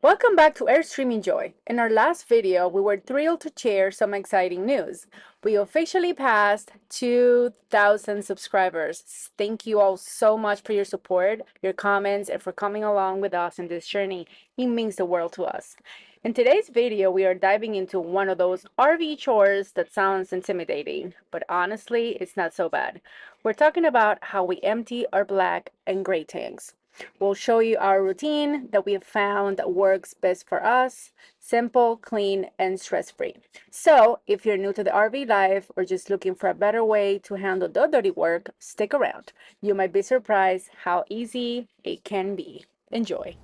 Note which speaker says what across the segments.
Speaker 1: Welcome back to Airstream Enjoy. In our last video, we were thrilled to share some exciting news. We officially passed 2,000 subscribers. Thank you all so much for your support, your comments, and for coming along with us in this journey. It means the world to us. In today's video, we are diving into one of those RV chores that sounds intimidating, but honestly, it's not so bad. We're talking about how we empty our black and gray tanks. We'll show you our routine that we have found that works best for us, simple, clean, and stress-free. So if you're new to the RV life or just looking for a better way to handle the dirty work, stick around. You might be surprised how easy it can be. Enjoy.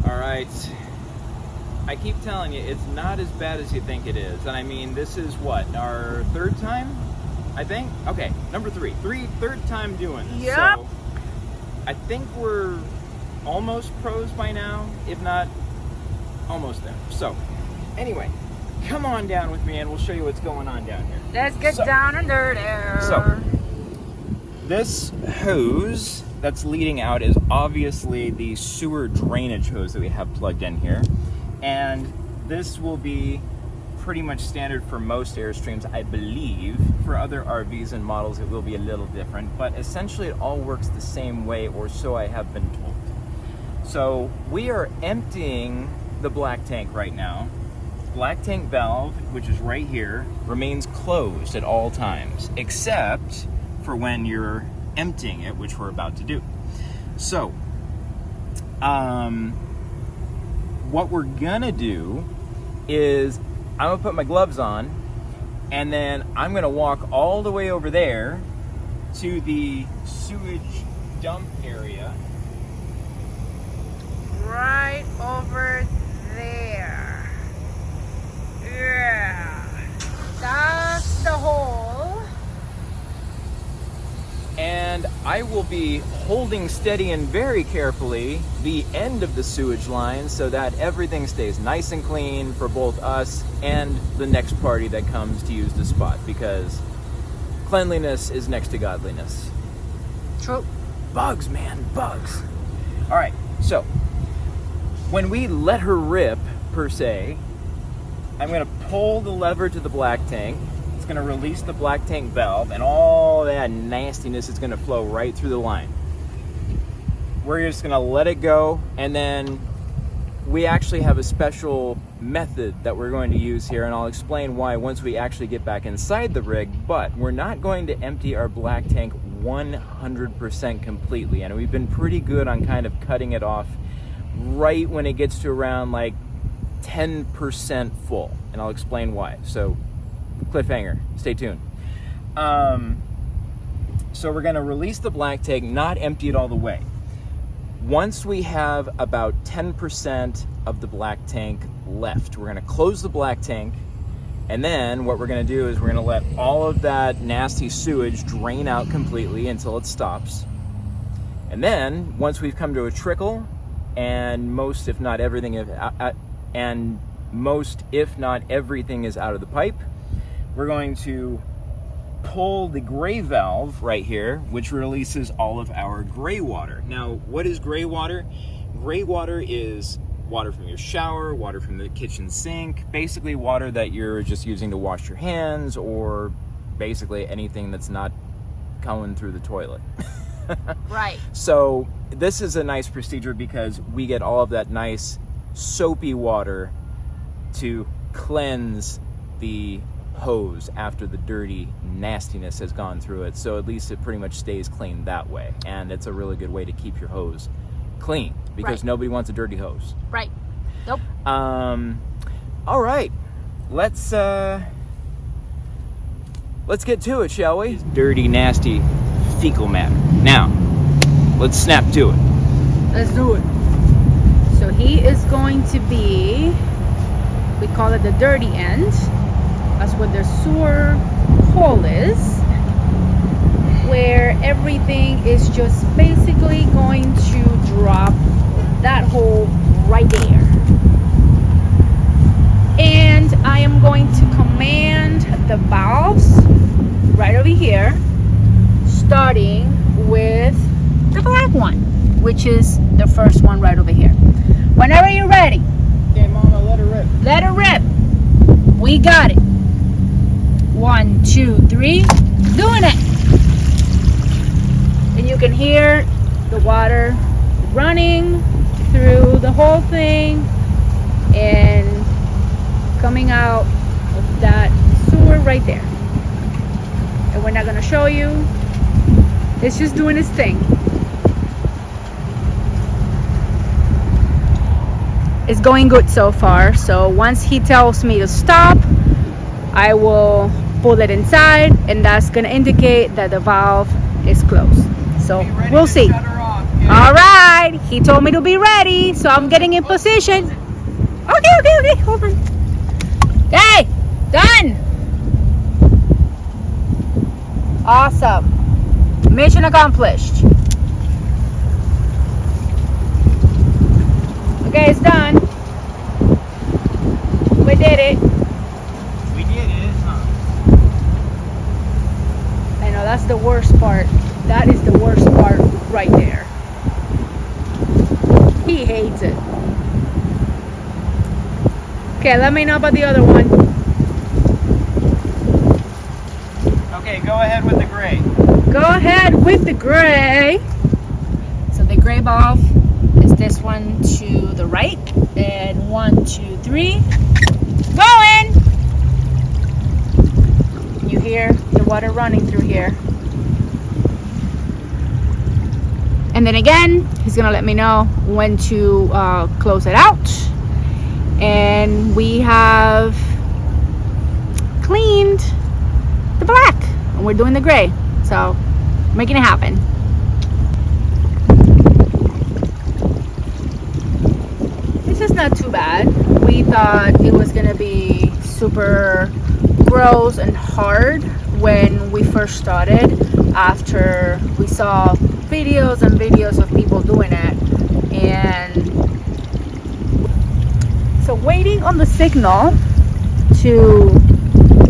Speaker 2: All right. I keep telling you, it's not as bad as you think it is. And I mean, this is what, our third time, I think? Okay, number third time doing this.
Speaker 1: Yep.
Speaker 2: So I think we're almost pros by now, if not almost there. So anyway, come on down with me and we'll show you what's going on down here.
Speaker 1: Let's get down and dirty.
Speaker 2: So this hose that's leading out is obviously the sewer drainage hose that we have plugged in here. And this will be pretty much standard for most Airstreams, I believe. For other RVs and models, it will be a little different, but essentially it all works the same way, or so I have been told. So we are emptying the black tank right now. Black tank valve, which is right here, remains closed at all times, except for when you're emptying it, which we're about to do. So, what we're gonna do is I'm gonna put my gloves on and then I'm gonna walk all the way over there to the sewage dump area.
Speaker 1: Right over there. Yeah. That's the hole.
Speaker 2: And I will be holding steady and very carefully the end of the sewage line so that everything stays nice and clean for both us and the next party that comes to use the spot, because cleanliness is next to godliness.
Speaker 1: True.
Speaker 2: Bugs, man, bugs. All right, so when we let her rip, per se, I'm gonna pull the lever to the black tank. It's gonna release the black tank valve, and all that nastiness is gonna flow right through the line. We're just gonna let it go, and then we actually have a special method that we're going to use here, and I'll explain why once we actually get back inside the rig. But we're not going to empty our black tank 100% completely, and we've been pretty good on kind of cutting it off right when it gets to around like 10% full, and I'll explain why. So cliffhanger, stay tuned. So we're going to release the black tank, not empty it all the way. Once we have about 10% of the black tank left, we're going to close the black tank, and then what we're going to do is we're going to let all of that nasty sewage drain out completely until it stops. And then once we've come to a trickle, and most if not everything is out of the pipe, we're going to pull the gray valve right here, which releases all of our gray water. Now, what is gray water? Gray water is water from your shower, water from the kitchen sink, basically water that you're just using to wash your hands, or basically anything that's not coming through the toilet.
Speaker 1: Right.
Speaker 2: So this is a nice procedure because we get all of that nice soapy water to cleanse the hose after the dirty nastiness has gone through it. So at least it pretty much stays clean that way, and it's a really good way to keep your hose clean, because
Speaker 1: Right.
Speaker 2: nobody wants a dirty hose.
Speaker 1: Right. Nope.
Speaker 2: All right, let's get to it, shall we? Dirty, nasty fecal matter. Now let's snap to it.
Speaker 1: Let's do it. So he is going to be, we call it the dirty end. That's what the sewer hole is, where everything is just basically going to drop that hole right there. And I am going to command the valves right over here, starting with the black one, which is the first one right over here. Whenever you're ready.
Speaker 2: Okay, Mama, let her rip.
Speaker 1: Let her rip. We got it. 1, 2, 3. Doing it. And you can hear the water running through the whole thing and coming out of that sewer right there. And we're not going to show you. It's just doing its thing. It's going good so far. So once he tells me to stop, I will pull it inside, and that's going to indicate that the valve is closed. So we'll see. All right, he told me to be ready, so I'm getting in position. Okay, hold on. Okay, done. Awesome. Mission accomplished. Okay, it's done. We did it.
Speaker 2: We did it, huh?
Speaker 1: I know, that's the worst part. That is the worst part right there. He hates it. Okay, let me know about the other one.
Speaker 2: Okay, go ahead with the gray.
Speaker 1: Go ahead with the gray. So the gray valve is this one to the right. And 1, 2, 3. Going! You hear the water running through here. And then again, he's gonna let me know when to close it out. And we have cleaned the black, and we're doing the gray. So, making it happen. This is not too bad. We thought it was gonna be super gross and hard when we first started, after we saw videos and videos of people doing it. And so waiting on the signal to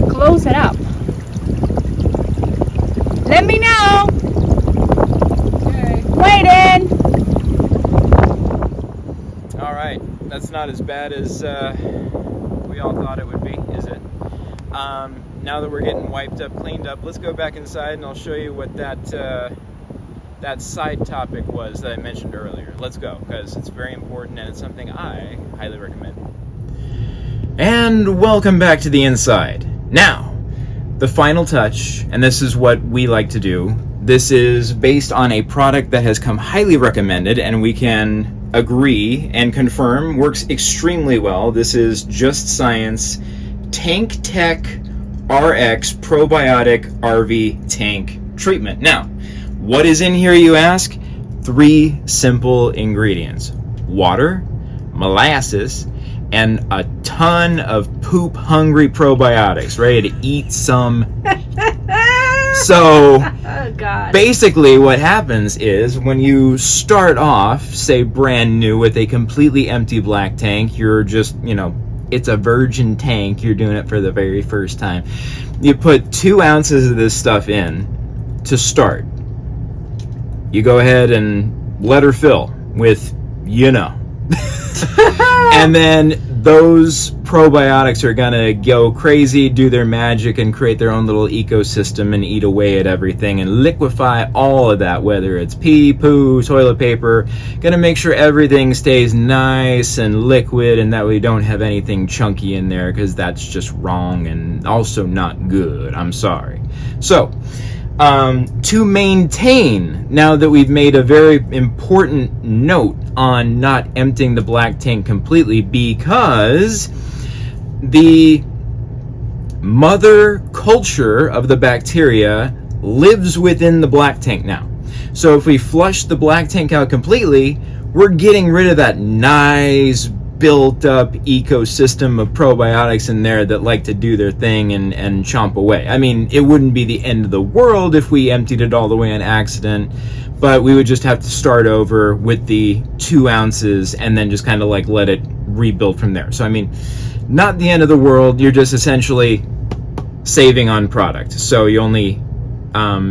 Speaker 1: close it up. Let me know.
Speaker 2: Okay.
Speaker 1: Waiting.
Speaker 2: All right, that's not as bad as we all thought it would be, is it? Now that we're getting wiped up, cleaned up, let's go back inside and I'll show you what that side topic was that I mentioned earlier. Let's go, because it's very important and it's something I highly recommend. And welcome back to the inside. Now, the final touch, and this is what we like to do. This is based on a product that has come highly recommended, and we can agree and confirm works extremely well. This is Just Science Tank Tech RX Probiotic RV Tank Treatment. Now, what is in here, you ask? 3 simple ingredients: water, molasses, and a ton of poop-hungry probiotics ready to eat some. So,
Speaker 1: Oh God.
Speaker 2: basically what happens is when you start off, say brand new, with a completely empty black tank, you're just, it's a virgin tank, you're doing it for the very first time. You put 2 ounces of this stuff in to start. You go ahead and let her fill with, and then those probiotics are gonna go crazy, do their magic, and create their own little ecosystem and eat away at everything and liquefy all of that, whether it's pee, poo, toilet paper. Gonna make sure everything stays nice and liquid, and that we don't have anything chunky in there, because that's just wrong and also not good. I'm sorry. So, to maintain, now that we've made a very important note on not emptying the black tank completely, because the mother culture of the bacteria lives within the black tank now. So if we flush the black tank out completely, we're getting rid of that nice built up ecosystem of probiotics in there that like to do their thing and chomp away. I mean, it wouldn't be the end of the world if we emptied it all the way on accident, but we would just have to start over with the 2 ounces and then just kind of like let it rebuild from there. So I mean, not the end of the world. You're just essentially saving on product. So you only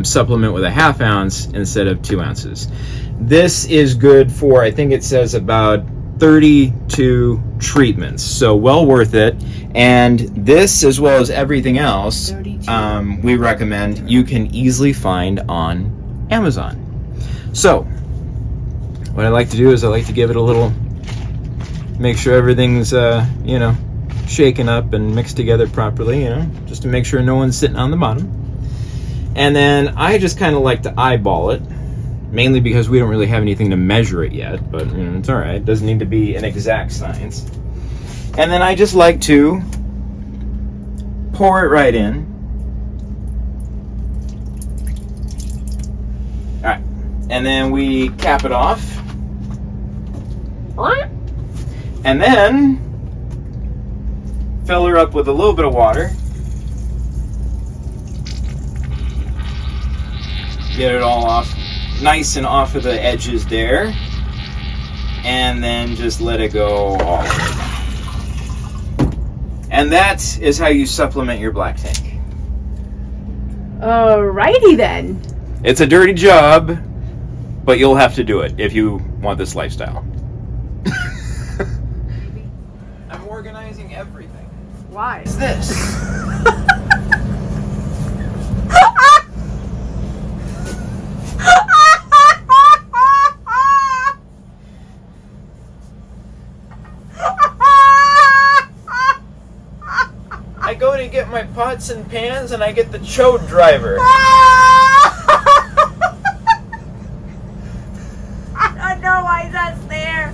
Speaker 2: supplement with a 1/2 ounce instead of 2 ounces. This is good for, I think it says about 32 treatments, so well worth it. And this, as well as everything else, we recommend you can easily find on Amazon. So what I like to do is I like to give it a little, make sure everything's you know, shaken up and mixed together properly, you know, just to make sure no one's sitting on the bottom. And then I just kind of like to eyeball it, mainly because we don't really have anything to measure it yet, but you know, it's all right. It doesn't need to be an exact science. And then I just like to pour it right in. All right, and then we cap it off. And then fill her up with a little bit of water. Get it all off, nice and off of the edges there. And then just let it go all over. And that is how you supplement your black tank.
Speaker 1: Alrighty then.
Speaker 2: It's a dirty job, but you'll have to do it if you want this lifestyle. I'm organizing everything.
Speaker 1: Why?
Speaker 2: What's this? I go to get my pots and pans and I get the chode driver.
Speaker 1: I don't know why that's there.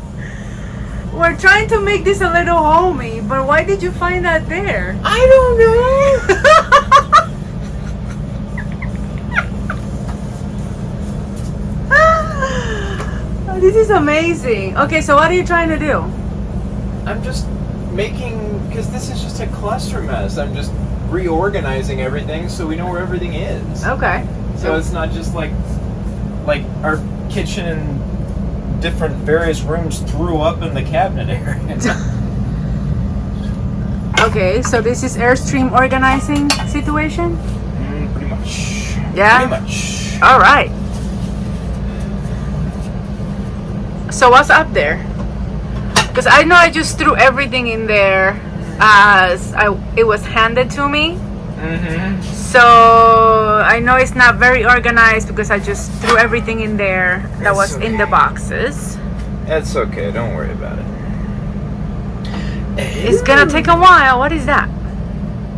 Speaker 1: We're trying to make this a little homey, but why did you find that there?
Speaker 2: I don't
Speaker 1: know. This is amazing. Okay, so what are you trying to do?
Speaker 2: I'm just making, because this is just a cluster mess. I'm just reorganizing everything so we know where everything is.
Speaker 1: Okay.
Speaker 2: So it's not just like our kitchen and different various rooms threw up in the cabinet area.
Speaker 1: Okay, so this is Airstream organizing situation?
Speaker 2: Pretty much.
Speaker 1: Yeah?
Speaker 2: Pretty much.
Speaker 1: All right. So what's up there? Because I know I just threw everything in there as it was handed to me.
Speaker 2: Mm-hmm.
Speaker 1: So I know it's not very organized because I just threw everything in there that was in the boxes.
Speaker 2: That's okay. Don't worry about it.
Speaker 1: It's gonna take a while. What is that?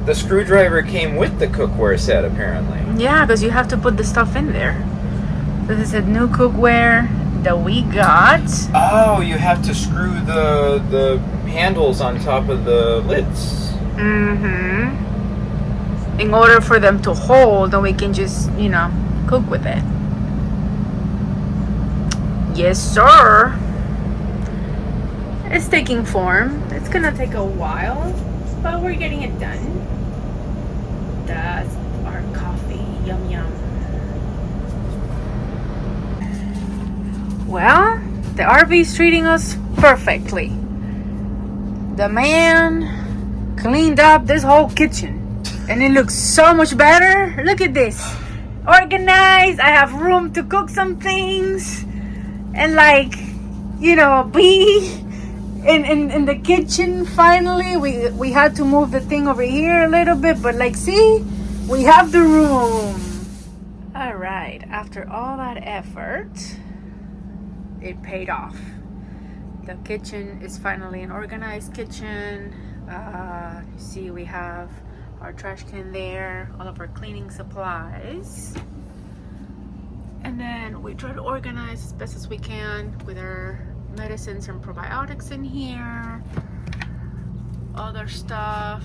Speaker 2: The screwdriver came with the cookware set, apparently.
Speaker 1: Yeah, because you have to put the stuff in there. This is a new cookware that we got.
Speaker 2: Oh, you have to screw the handles on top of the lids.
Speaker 1: Mm-hmm. In order for them to hold, and we can just, you know, cook with it. Yes, sir. It's taking form. It's gonna take a while, but we're getting it done. That's our coffee. Yum, yum. Well, the RV is treating us perfectly. The man cleaned up this whole kitchen. And it looks so much better. Look at this. Organized. I have room to cook some things. And like, you know, be in the kitchen finally. We had to move the thing over here a little bit. But like, see? We have the room. Alright. After all that effort, it paid off. The kitchen is finally an organized kitchen. You see, we have our trash can there, all of our cleaning supplies, and then we try to organize as best as we can with our medicines and probiotics in here, other stuff.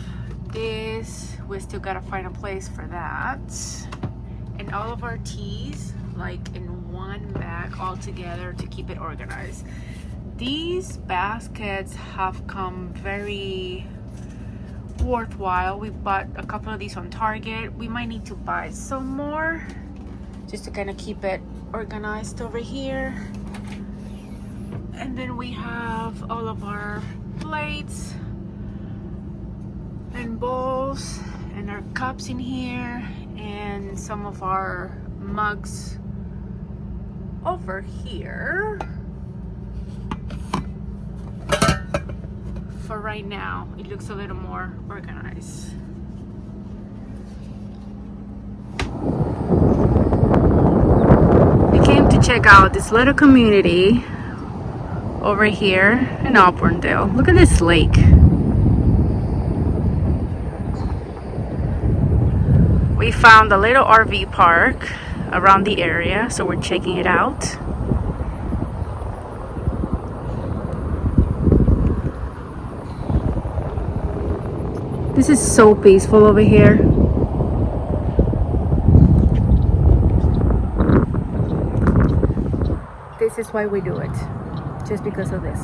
Speaker 1: This, we still gotta find a place for that, and all of our teas like in one bag all together to keep it organized. These baskets have come very worthwhile. We bought a couple of these on Target. We might need to buy some more just to kind of keep it organized over here. And then we have all of our plates and bowls and our cups in here, and some of our mugs over here. for right now, it looks a little more organized. We came to check out this little community over here in Auburndale. Look at this lake. We found a little RV park around the area, so we're checking it out. This is so peaceful over here. This is why we do it, just because of this.